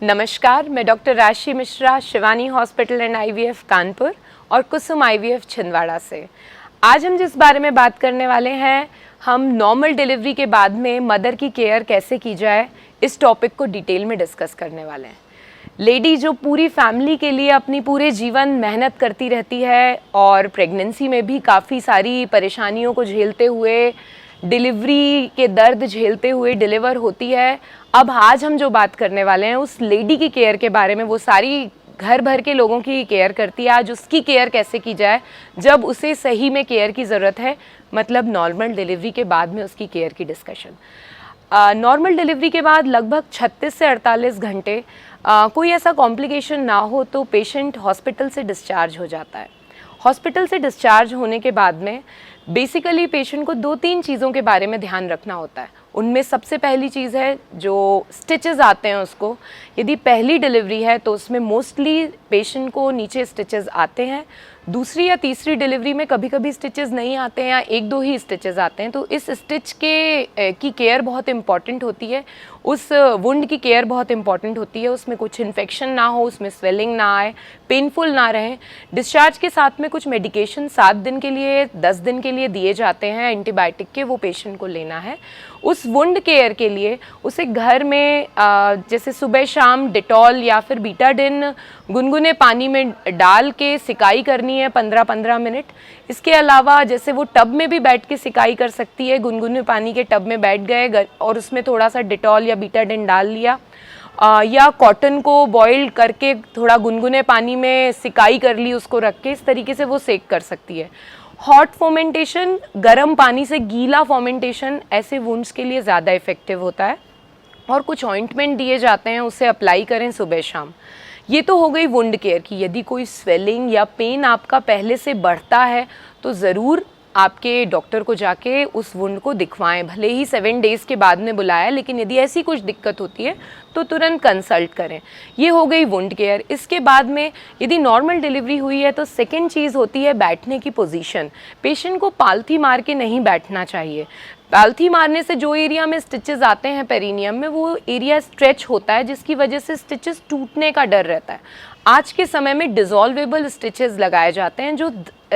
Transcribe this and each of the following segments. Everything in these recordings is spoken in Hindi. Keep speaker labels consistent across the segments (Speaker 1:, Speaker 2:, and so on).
Speaker 1: नमस्कार, मैं डॉक्टर राशि Mishra, Shivani hospital and IVF Kanpur और कुसुम आईवीएफ छिंदवाड़ा से। आज हम जिस बारे में बात करने वाले हैं, हम नॉर्मल डिलीवरी के बाद में मदर की केयर कैसे की जाए, इस टॉपिक को डिटेल में डिस्कस करने वाले हैं। लेडी जो पूरी फैमिली के लिए अपनी पूरे जीवन मेहनत करती रहती है और प्रेगनेंसी में भी काफ़ी सारी परेशानियों को झेलते हुए, डिलीवरी के दर्द झेलते हुए डिलीवर होती है। अब आज हम जो बात करने वाले हैं उस लेडी की केयर के बारे में। वो सारी घर भर के लोगों की केयर करती है, आज उसकी केयर कैसे की जाए जब उसे सही में केयर की ज़रूरत है, मतलब नॉर्मल डिलीवरी के बाद में उसकी केयर की डिस्कशन। नॉर्मल डिलीवरी के बाद लगभग 36 से 48 घंटे कोई ऐसा कॉम्प्लिकेशन ना हो तो पेशेंट हॉस्पिटल से डिस्चार्ज हो जाता है। हॉस्पिटल से डिस्चार्ज होने के बाद में बेसिकली पेशेंट को 2-3 चीज़ों के बारे में ध्यान रखना होता है। उनमें सबसे पहली चीज़ है जो स्टिचेस आते हैं उसको, यदि पहली डिलीवरी है तो उसमें मोस्टली पेशेंट को नीचे स्टिचेस आते हैं। दूसरी या तीसरी डिलीवरी में कभी कभी स्टिचेस नहीं आते हैं या 1-2 ही स्टिचेस आते हैं, तो इस स्टिच की केयर बहुत इम्पॉर्टेंट होती है। उस वुंड की केयर बहुत इंपॉर्टेंट होती है, उसमें कुछ इन्फेक्शन ना हो, उसमें स्वेलिंग ना आए, पेनफुल ना रहे। डिस्चार्ज के साथ में कुछ मेडिकेशन 7 दिन के लिए 10 दिन के लिए दिए जाते हैं एंटीबायोटिक के, वो पेशेंट को लेना है। उस वुंड केयर के लिए उसे घर में जैसे सुबह शाम डिटॉल या फिर बीटाडिन गुनगुने पानी में डाल के सिकाई करनी है 15-15 मिनट। इसके अलावा जैसे वो टब में भी बैठ के सिकाई कर सकती है, गुनगुने पानी के टब में बैठ गए और उसमें थोड़ा सा डिटॉल या बीटाडिन डाल लिया, या कॉटन को बॉईल करके थोड़ा गुनगुने पानी में सिकाई कर ली, उसको रख के इस तरीके से वो सेक कर सकती है। हॉट फोमेंटेशन, गर्म पानी से गीला फोमेंटेशन ऐसे वुंड्स के लिए ज़्यादा इफ़ेक्टिव होता है। और कुछ ऑइंटमेंट दिए जाते हैं, उसे अप्लाई करें सुबह शाम। ये तो हो गई वुंड केयर की। यदि कोई स्वेलिंग या पेन आपका पहले से बढ़ता है तो ज़रूर आपके डॉक्टर को जाके उस वुंड को दिखवाएं, भले ही 7 डेज़ के बाद में बुलाया, लेकिन यदि ऐसी कुछ दिक्कत होती है तो तुरंत कंसल्ट करें। ये हो गई वुंड केयर। इसके बाद में यदि नॉर्मल डिलीवरी हुई है तो सेकेंड चीज़ होती है बैठने की पोजीशन। पेशेंट को पालथी मार के नहीं बैठना चाहिए। पालथी मारने से जो एरिया में स्टिचेस आते हैं पेरिनियम में, वो एरिया स्ट्रेच होता है, जिसकी वजह से स्टिचेस टूटने का डर रहता है। आज के समय में डिसॉल्वेबल स्टिचेस लगाए जाते हैं जो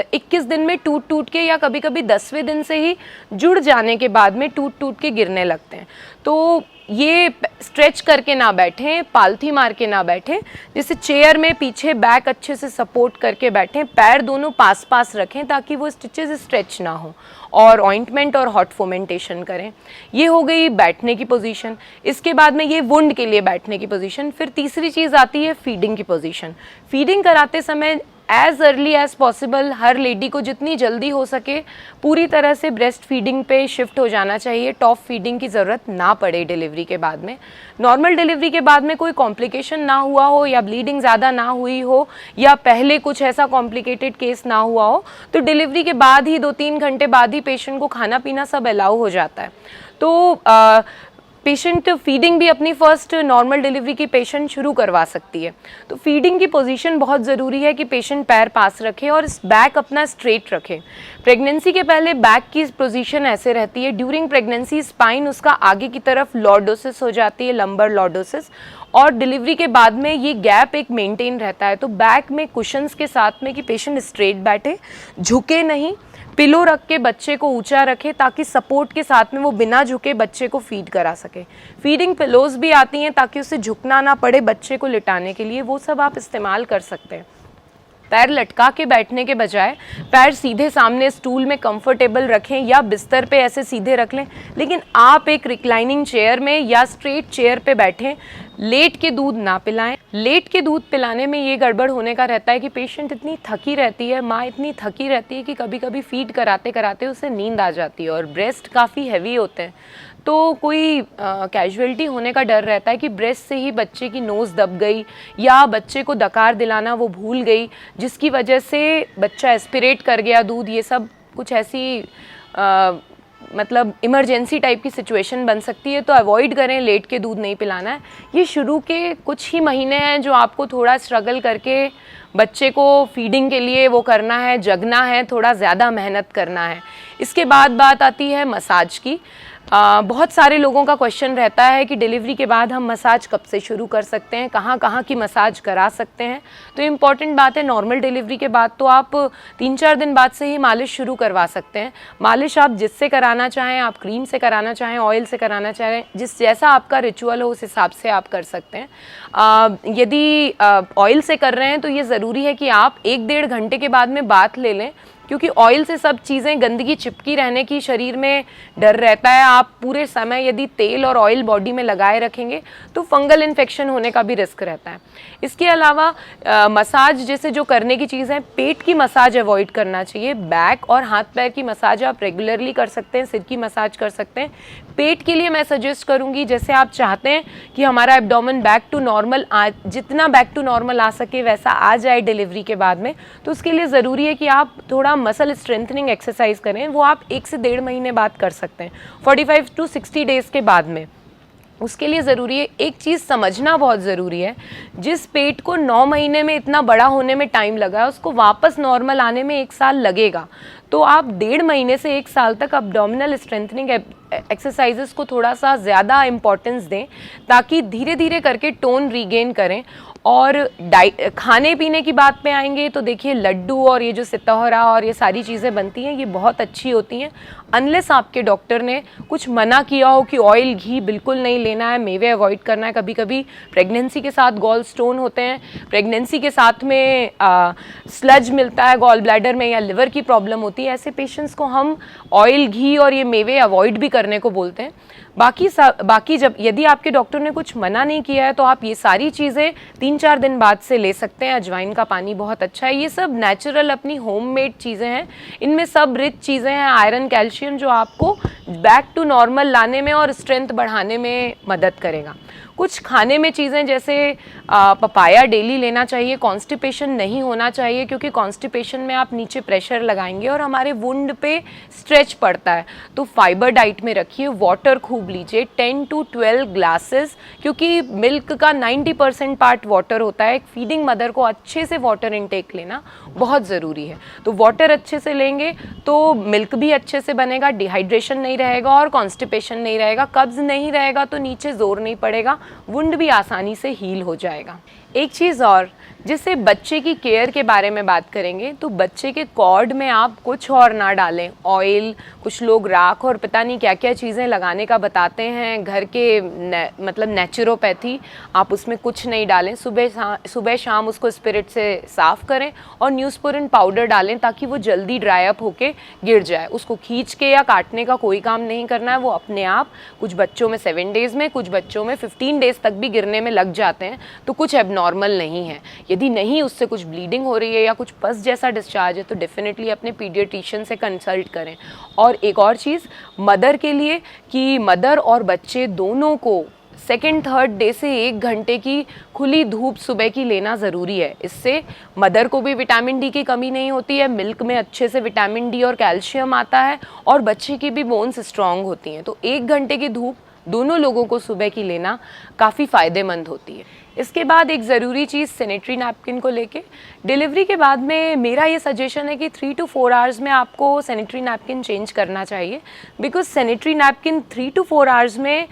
Speaker 1: 21 दिन में टूट के या कभी कभी 10वें दिन से ही जुड़ जाने के बाद में टूट के गिरने लगते हैं। तो ये स्ट्रेच करके ना बैठें, पालथी मार के ना बैठें, जैसे चेयर में पीछे बैक अच्छे से सपोर्ट करके बैठें, पैर दोनों पास पास रखें ताकि वो स्टिचेस स्ट्रेच ना हो, और ऑइंटमेंट और हॉट फोमेंटेशन करें। ये हो गई बैठने की पोजीशन। इसके बाद में ये वुंड के लिए बैठने की पोजीशन। फिर तीसरी चीज़ आती है फीडिंग की पोजीशन। फीडिंग कराते समय एज अर्ली एज पॉसिबल हर लेडी को जितनी जल्दी हो सके पूरी तरह से ब्रेस्ट फीडिंग पे शिफ्ट हो जाना चाहिए। टॉप फीडिंग की ज़रूरत ना पड़े डिलीवरी के बाद में। नॉर्मल डिलीवरी के बाद में कोई कॉम्प्लिकेशन ना हुआ हो या ब्लीडिंग ज़्यादा ना हुई हो या पहले कुछ ऐसा कॉम्प्लिकेटेड केस ना हुआ हो तो डिलीवरी के बाद ही 2-3 घंटे बाद ही पेशेंट को खाना पीना सब अलाउ हो जाता है। तो पेशेंट फीडिंग भी अपनी फर्स्ट नॉर्मल डिलीवरी की पेशेंट शुरू करवा सकती है। तो फीडिंग की पोजीशन बहुत ज़रूरी है कि पेशेंट पैर पास रखे और बैक अपना स्ट्रेट रखे। प्रेगनेंसी के पहले बैक की पोजीशन ऐसे रहती है, ड्यूरिंग प्रेगनेंसी स्पाइन उसका आगे की तरफ लॉर्डोसिस हो जाती है, लंबर लॉर्डोसिस, और डिलीवरी के बाद में ये गैप एक मेंटेन रहता है। तो बैक में कुशन्स के साथ में कि पेशेंट स्ट्रेट बैठे, झुके नहीं, पिलो रख के बच्चे को ऊंचा रखे ताकि सपोर्ट के साथ में वो बिना झुके बच्चे को फीड करा सके। फीडिंग पिलोज भी आती हैं ताकि उसे झुकना ना पड़े बच्चे को लिटाने के लिए, वो सब आप इस्तेमाल कर सकते हैं। पैर लटका के बैठने के बजाय पैर सीधे सामने स्टूल में कंफर्टेबल रखें या बिस्तर पे ऐसे सीधे रख लें, लेकिन आप एक रिक्लाइनिंग चेयर में या स्ट्रेट चेयर पे बैठें। लेट के दूध ना पिलाएं। लेट के दूध पिलाने में ये गड़बड़ होने का रहता है कि पेशेंट इतनी थकी रहती है, माँ इतनी थकी रहती है कि कभी कभी फीड कराते कराते उसे नींद आ जाती है और ब्रेस्ट काफ़ी हैवी होते हैं, तो कोई कैजुअलिटी होने का डर रहता है कि ब्रेस्ट से ही बच्चे की नोज़ दब गई या बच्चे को डकार दिलाना वो भूल गई, जिसकी वजह से बच्चा एस्पिरेट कर गया दूध। ये सब कुछ ऐसी मतलब इमरजेंसी टाइप की सिचुएशन बन सकती है, तो अवॉइड करें, लेट के दूध नहीं पिलाना है। ये शुरू के कुछ ही महीने हैं जो आपको थोड़ा स्ट्रगल करके बच्चे को फीडिंग के लिए वो करना है, जगना है, थोड़ा ज़्यादा मेहनत करना है। इसके बाद बात आती है मसाज की। बहुत सारे लोगों का क्वेश्चन रहता है कि डिलीवरी के बाद हम मसाज कब से शुरू कर सकते हैं, कहाँ कहाँ की मसाज करा सकते हैं। तो इम्पॉर्टेंट बात है, नॉर्मल डिलीवरी के बाद तो आप 3-4 दिन बाद से ही मालिश शुरू करवा सकते हैं। मालिश आप जिससे कराना चाहें, आप क्रीम से कराना चाहें, ऑयल से कराना चाहें, जिस जैसा आपका रिचुअल हो उस हिसाब से आप कर सकते हैं। यदि ऑयल से कर रहे हैं तो ये ज़रूरी है कि आप 1-1.5 घंटे के बाद में बाथ ले लें, क्योंकि ऑयल से सब चीज़ें गंदगी चिपकी रहने की शरीर में डर रहता है। आप पूरे समय यदि तेल और ऑयल बॉडी में लगाए रखेंगे तो फंगल इन्फेक्शन होने का भी रिस्क रहता है। इसके अलावा मसाज जैसे जो करने की चीज़ है, पेट की मसाज अवॉइड करना चाहिए। बैक और हाथ पैर की मसाज आप रेगुलरली कर सकते हैं, सिर की मसाज कर सकते हैं। पेट के लिए मैं सजेस्ट करूँगी, जैसे आप चाहते हैं कि हमारा एब्डोमेन बैक टू नॉर्मल जितना बैक टू नॉर्मल आ सके वैसा आ जाए डिलीवरी के बाद में, तो उसके लिए ज़रूरी है कि आप थोड़ा मसल स्ट्रेंथनिंग एक्सरसाइज करें। वो आप 1 से 1.5 महीने बाद कर सकते हैं, 45 to 60 डेज़ के बाद में। उसके लिए ज़रूरी है, एक चीज़ समझना बहुत ज़रूरी है, जिस पेट को 9 महीने में इतना बड़ा होने में टाइम लगा है, उसको वापस नॉर्मल आने में 1 साल लगेगा। तो आप 1.5 महीने से 1 साल तक अब्डोमिनल स्ट्रेंथनिंग एक्सरसाइजेस को थोड़ा सा ज़्यादा इम्पोर्टेंस दें, ताकि धीरे धीरे करके टोन रीगेन करें। और खाने पीने की बात पे आएंगे तो देखिए, लड्डू और ये जो सितौहरा और ये सारी चीज़ें बनती हैं, ये बहुत अच्छी होती हैं, अनलेस आपके डॉक्टर ने कुछ मना किया हो कि ऑयल घी बिल्कुल नहीं लेना है, मेवे अवॉइड करना है। कभी कभी प्रेगनेंसी के साथ गॉल स्टोन होते हैं, प्रेगनेंसी के साथ में स्लज मिलता है गॉल ब्लैडर में, या लिवर की प्रॉब्लम होती है। ऐसे पेशेंट्स को हम ऑयल घी और ये मेवे अवॉइड भी करने को बोलते हैं। बाकी जब यदि आपके डॉक्टर ने कुछ मना नहीं किया है तो आप ये सारी चीज़ें 3-4 दिन बाद से ले सकते हैं। अजवाइन का पानी बहुत अच्छा है। ये सब नेचुरल अपनी होममेड चीज़ें हैं, इनमें सब रिच चीज़ें हैं, आयरन, कैल्शियम, जो आपको बैक टू नॉर्मल लाने में और स्ट्रेंथ बढ़ाने में मदद करेगा। कुछ खाने में चीज़ें जैसे पपाया डेली लेना चाहिए। कॉन्स्टिपेशन नहीं होना चाहिए, क्योंकि कॉन्स्टिपेशन में आप नीचे प्रेशर लगाएंगे और हमारे वुंड पे स्ट्रेच पड़ता है। तो फाइबर डाइट में रखिए, वाटर खूब लीजिए, 10 to 12 ग्लासेस, क्योंकि मिल्क का 90% पार्ट वाटर होता है। एक फीडिंग मदर को अच्छे से वाटर इनटेक लेना बहुत ज़रूरी है। तो वाटर अच्छे से लेंगे तो मिल्क भी अच्छे से बनेगा, डिहाइड्रेशन नहीं रहेगा और कॉन्स्टिपेशन नहीं रहेगा, कब्ज़ नहीं रहेगा, तो नीचे जोर नहीं पड़ेगा, वुंड भी आसानी से हील हो जाएगा। एक चीज़ और, जिससे बच्चे की केयर के बारे में बात करेंगे, तो बच्चे के कॉर्ड में आप कुछ और ना डालें, ऑयल, कुछ लोग राख और पता नहीं क्या क्या चीज़ें लगाने का बताते हैं, घर के मतलब नेचुरोपैथी, आप उसमें कुछ नहीं डालें। सुबह शाम उसको स्पिरिट से साफ़ करें और न्यूज़पोरिन पाउडर डालें, ताकि वो जल्दी ड्राई अप होके गिर जाए। उसको खींच के या काटने का कोई काम नहीं करना है, वो अपने आप, कुछ बच्चों में 7 डेज़ में, कुछ बच्चों में 15 डेज़ तक भी गिरने में लग जाते हैं, तो कुछ एबनॉर्मल नहीं है। यदि नहीं उससे कुछ ब्लीडिंग हो रही है या कुछ पस जैसा डिस्चार्ज है, तो डेफिनेटली अपने पीडियाट्रिशियन से कंसल्ट करें। और एक और चीज़ मदर के लिए, कि मदर और बच्चे दोनों को 2nd-3rd डे से 1 घंटे की खुली धूप सुबह की लेना ज़रूरी है। इससे मदर को भी विटामिन डी की कमी नहीं होती है, मिल्क में अच्छे से विटामिन डी और कैल्शियम आता है, और बच्चे की भी बोन्स स्ट्रॉन्ग होती हैं। तो 1 घंटे की धूप दोनों लोगों को सुबह की लेना काफ़ी फ़ायदेमंद होती है। इसके बाद एक ज़रूरी चीज़ सैनिटरी नैपकिन को लेके, डिलीवरी के बाद में मेरा ये सजेशन है कि 3 to 4 आवर्स में आपको सैनिटरी नैपकिन चेंज करना चाहिए, because sanitary napkin 3 to 4 hours में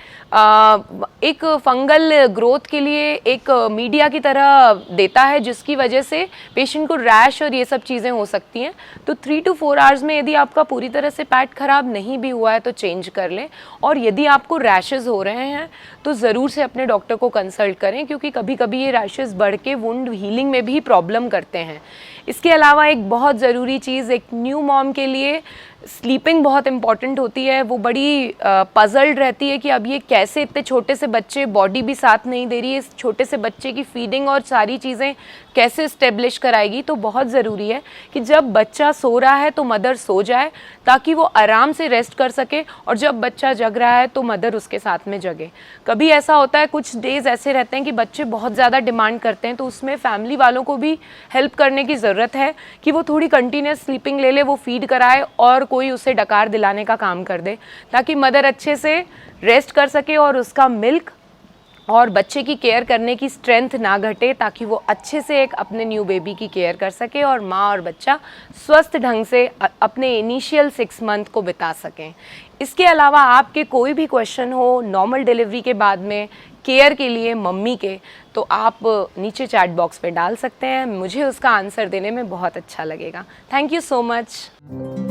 Speaker 1: एक फंगल ग्रोथ के लिए एक मीडिया की तरह देता है, जिसकी वजह से पेशेंट को रैश और ये सब चीज़ें हो सकती हैं। तो 3 to 4 आवर्स में यदि आपका पूरी तरह से पैड ख़राब नहीं भी हुआ है तो चेंज कर लें। और यदि आपको रैशेज़ हो रहे हैं तो ज़रूर से अपने डॉक्टर को कंसल्ट करें, क्योंकि कभी कभी ये रैशेज़ बढ़ के वुंड हीलिंग में भी प्रॉब्लम करते हैं। इसके अलावा एक बहुत ज़रूरी चीज़, एक न्यू मॉम के लिए स्लीपिंग बहुत इंपॉर्टेंट होती है। वो बड़ी पजल्ड रहती है कि अब ये कैसे, इतने छोटे से बच्चे, बॉडी भी साथ नहीं दे रही है, इस छोटे से बच्चे की फीडिंग और सारी चीज़ें कैसे इस्टेब्लिश कराएगी। तो बहुत ज़रूरी है कि जब बच्चा सो रहा है तो मदर सो जाए, ताकि वो आराम से रेस्ट कर सके, और जब बच्चा जग रहा है तो मदर उसके साथ में जगे। कभी ऐसा होता है, कुछ डेज़ ऐसे रहते हैं कि बच्चे बहुत ज़्यादा डिमांड करते हैं, तो उसमें फैमिली वालों को भी हेल्प करने की ज़रूरत है कि वो थोड़ी कंटिन्यूस स्लीपिंग ले ले, वो फीड कराए और कोई उसे डकार दिलाने का काम कर दे, ताकि मदर अच्छे से रेस्ट कर सके और उसका मिल्क और बच्चे की केयर करने की स्ट्रेंथ ना घटे, ताकि वो अच्छे से एक अपने न्यू बेबी की केयर कर सके और माँ और बच्चा स्वस्थ ढंग से अपने इनिशियल 6 मंथ को बिता सकें। इसके अलावा आपके कोई भी क्वेश्चन हो नॉर्मल डिलीवरी के बाद में केयर के लिए मम्मी के, तो आप नीचे चैट बॉक्स पे डाल सकते हैं, मुझे उसका आंसर देने में बहुत अच्छा लगेगा। Thank you so much.